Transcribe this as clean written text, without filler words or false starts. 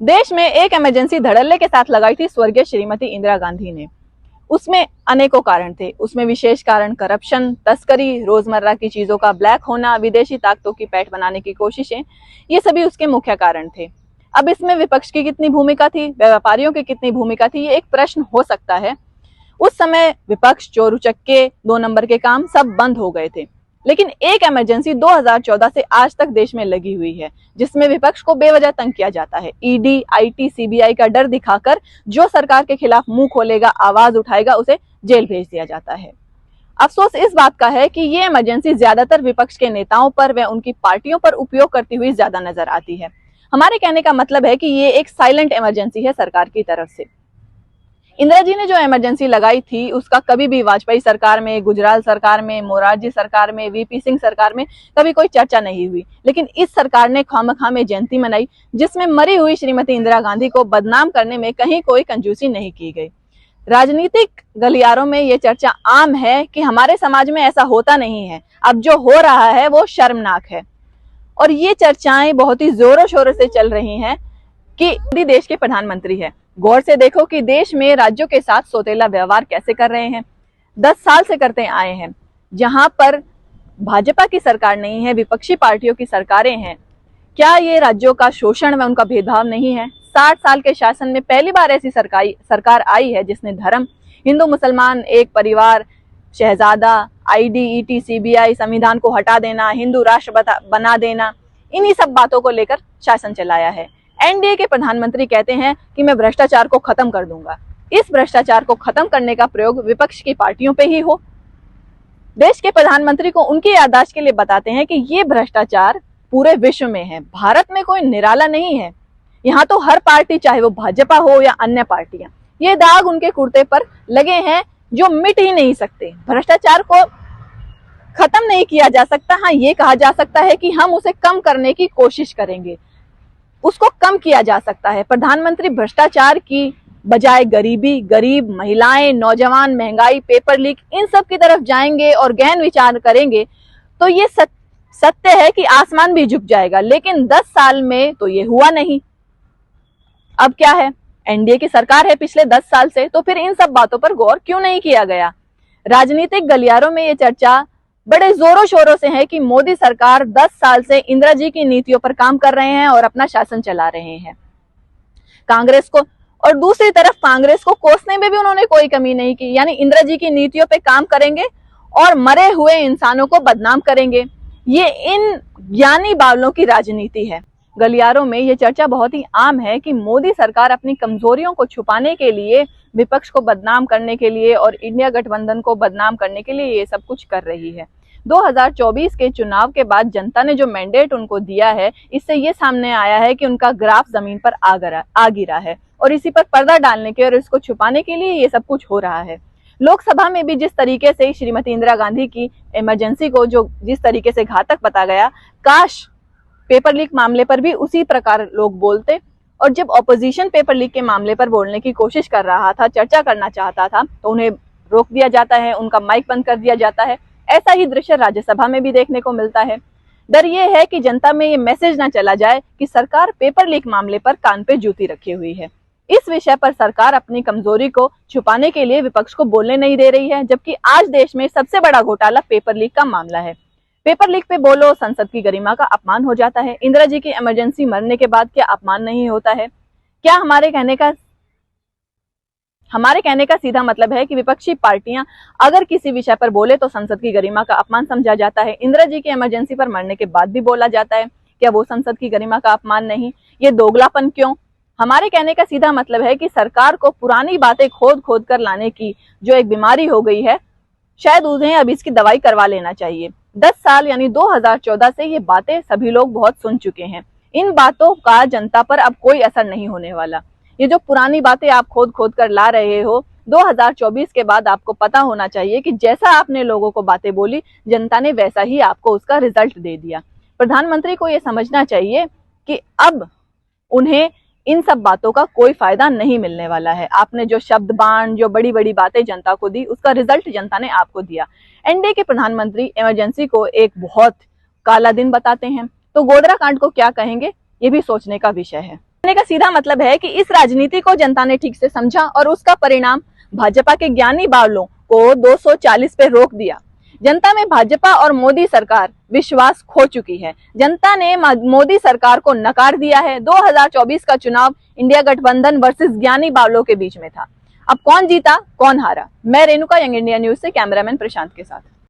देश में एक इमरजेंसी धड़ल्ले के साथ लगाई थी स्वर्गीय श्रीमती इंदिरा गांधी ने। उसमें अनेकों कारण थे। उसमें विशेष कारण करप्शन, तस्करी, रोजमर्रा की चीजों का ब्लैक होना, विदेशी ताकतों की पैठ बनाने की कोशिशें, ये सभी उसके मुख्य कारण थे। अब इसमें विपक्ष की कितनी भूमिका थी, व्यापारियों की कितनी भूमिका थी, ये एक प्रश्न हो सकता है। उस समय विपक्ष, चोर उचक्के, 2 नंबर के काम सब बंद हो गए थे। लेकिन एक इमरजेंसी 2014 से आज तक देश में लगी हुई है, जिसमें विपक्ष को बेवजह तंग किया जाता है। ईडी, आईटी, सीबीआई का डर दिखाकर जो सरकार के खिलाफ मुंह खोलेगा, आवाज उठाएगा, उसे जेल भेज दिया जाता है। अफसोस इस बात का है कि ये इमरजेंसी ज्यादातर विपक्ष के नेताओं पर व उनकी पार्टियों पर उपयोग करती हुई ज्यादा नजर आती है। हमारे कहने का मतलब है कि ये एक साइलेंट इमरजेंसी है सरकार की तरफ से। इंदिरा जी ने जो इमरजेंसी लगाई थी, उसका कभी भी वाजपेयी सरकार में, गुजराल सरकार में, मोरारजी सरकार में, वीपी सिंह सरकार में कभी कोई चर्चा नहीं हुई। लेकिन इस सरकार ने खामखा में जयंती मनाई, जिसमें मरी हुई श्रीमती इंदिरा गांधी को बदनाम करने में कहीं कोई कंजूसी नहीं की गई। राजनीतिक गलियारों में ये चर्चा आम है कि हमारे समाज में ऐसा होता नहीं है, अब जो हो रहा है वो शर्मनाक है। और ये चर्चाएं बहुत ही जोरों शोरों से चल रही हैं कि मोदी देश के प्रधानमंत्री है। गौर से देखो कि देश में राज्यों के साथ सौतेला व्यवहार कैसे कर रहे हैं, 10 साल से करते आए हैं। जहां पर भाजपा की सरकार नहीं है, विपक्षी पार्टियों की सरकारें हैं। क्या ये राज्यों का शोषण व उनका भेदभाव नहीं है? 60 साल के शासन में पहली बार ऐसी सरकार आई है जिसने धर्म, हिंदू मुसलमान एक परिवार, शहजादा, आईडी, ईटी, सीबीआई, संविधान को हटा देना, हिंदू राष्ट्र बना देना, इन्हीं सब बातों को लेकर शासन चलाया है। एनडीए के प्रधानमंत्री कहते हैं कि मैं भ्रष्टाचार को खत्म कर दूंगा। इस भ्रष्टाचार को खत्म करने का प्रयोग विपक्ष की पार्टियों पे ही हो। देश के प्रधानमंत्री को उनकी याददाश्त के लिए बताते हैं कि ये भ्रष्टाचार पूरे विश्व में है, भारत में कोई निराला नहीं है। यहाँ तो हर पार्टी, चाहे वो भाजपा हो या अन्य पार्टियां, ये दाग उनके कुर्ते पर लगे हैं जो मिट ही नहीं सकते। भ्रष्टाचार को खत्म नहीं किया जा सकता। हाँ, ये कहा जा सकता है कि हम उसे कम करने की कोशिश करेंगे, उसको कम किया जा सकता है। प्रधानमंत्री भ्रष्टाचार की बजाय गरीबी, गरीब महिलाएं, नौजवान, महंगाई, पेपर लीक, इन सब की तरफ जाएंगे और गहन विचार करेंगे तो ये सत्य है कि आसमान भी झुक जाएगा। लेकिन 10 साल में तो ये हुआ नहीं। अब क्या है, एनडीए की सरकार है पिछले 10 साल से, तो फिर इन सब बातों पर गौर क्यों नहीं किया गया? राजनीतिक गलियारों में ये चर्चा बड़े जोरों शोरों से है कि मोदी सरकार 10 साल से इंदिरा जी की नीतियों पर काम कर रहे हैं और अपना शासन चला रहे हैं। कांग्रेस को, और दूसरी तरफ कांग्रेस को कोसने में भी उन्होंने कोई कमी नहीं की। यानी इंदिरा जी की नीतियों पे काम करेंगे और मरे हुए इंसानों को बदनाम करेंगे। ये इन ज्ञानी बावलों की राजनीति है। गलियारों में ये चर्चा बहुत ही आम है कि मोदी सरकार अपनी कमजोरियों को छुपाने के लिए, विपक्ष को बदनाम करने के लिए और इंडिया गठबंधन को बदनाम करने के लिए ये सब कुछ कर रही है। 2024 के चुनाव के बाद जनता ने जो मैंडेट उनको दिया है, इससे ये सामने आया है कि उनका ग्राफ जमीन पर आ गिरा है और इसी पर पर्दा डालने के और इसको छुपाने के लिए ये सब कुछ हो रहा है। लोकसभा में भी जिस तरीके से श्रीमती इंदिरा गांधी की इमरजेंसी को जिस तरीके से घातक बता गया, काश पेपर लीक मामले पर भी उसी प्रकार लोग बोलते। और जब ऑपोजिशन पेपर लीक के मामले पर बोलने की कोशिश कर रहा था, चर्चा करना चाहता था, तो उन्हें रोक दिया जाता है, उनका माइक बंद कर दिया जाता है। ऐसा ही दृश्य राज्यसभा में भी देखने को मिलता है। डर ये है कि जनता में ये मैसेज ना चला जाए कि सरकार पेपर लीक मामले पर कान पे जूती रखी हुई है। इस विषय पर सरकार अपनी कमजोरी को छुपाने के लिए विपक्ष को बोलने नहीं दे रही है, जबकि आज देश में सबसे बड़ा घोटाला पेपर लीक का मामला है। पेपर लीक पे बोलो, संसद की गरिमा का अपमान हो जाता है। इंदिरा जी की इमरजेंसी मरने के बाद क्या अपमान नहीं होता है? क्या हमारे कहने का सीधा मतलब है कि विपक्षी पार्टियां अगर किसी विषय पर बोले तो संसद की गरिमा का अपमान समझा जाता है, इंदिरा जी की इमरजेंसी पर मरने के बाद भी बोला जाता है? क्या वो संसद की गरिमा का अपमान नहीं? ये दोगलापन क्यों? हमारे कहने का सीधा मतलब है कि सरकार को पुरानी बातें खोद खोद कर लाने की जो एक बीमारी हो गई है, शायद उन्हें अब इसकी दवाई करवा लेना चाहिए। 10 साल यानी 2014 से ये बातें सभी लोग बहुत सुन चुके हैं। इन बातों का जनता पर अब कोई असर नहीं होने वाला। ये जो पुरानी बातें आप खोद खोद कर ला रहे हो, 2024 के बाद आपको पता होना चाहिए कि जैसा आपने लोगों को बातें बोली, जनता ने वैसा ही आपको उसका रिजल्ट दे दिया। प्रधानमंत्री को ये समझना चाहिए कि अब उन्हें इन सब बातों का कोई फायदा नहीं मिलने वाला है। आपने जो शब्द बाण, जो बड़ी बड़ी बातें जनता को दी, उसका रिजल्ट जनता ने आपको दिया। एनडीए के प्रधानमंत्री इमरजेंसी को एक बहुत काला दिन बताते हैं, तो गोधरा कांड को क्या कहेंगे, ये भी सोचने का विषय है। कहने का सीधा मतलब है कि इस राजनीति को जनता ने ठीक से समझा और उसका परिणाम भाजपा के ज्ञानी बावलों को 240 पे रोक दिया। जनता में भाजपा और मोदी सरकार विश्वास खो चुकी है। जनता ने मोदी सरकार को नकार दिया है। 2024 का चुनाव इंडिया गठबंधन वर्सेस ज्ञानी बावलों के बीच में था। अब कौन जीता, कौन हारा? मैं रेणुका, यंग इंडिया न्यूज से कैमरामैन प्रशांत के साथ।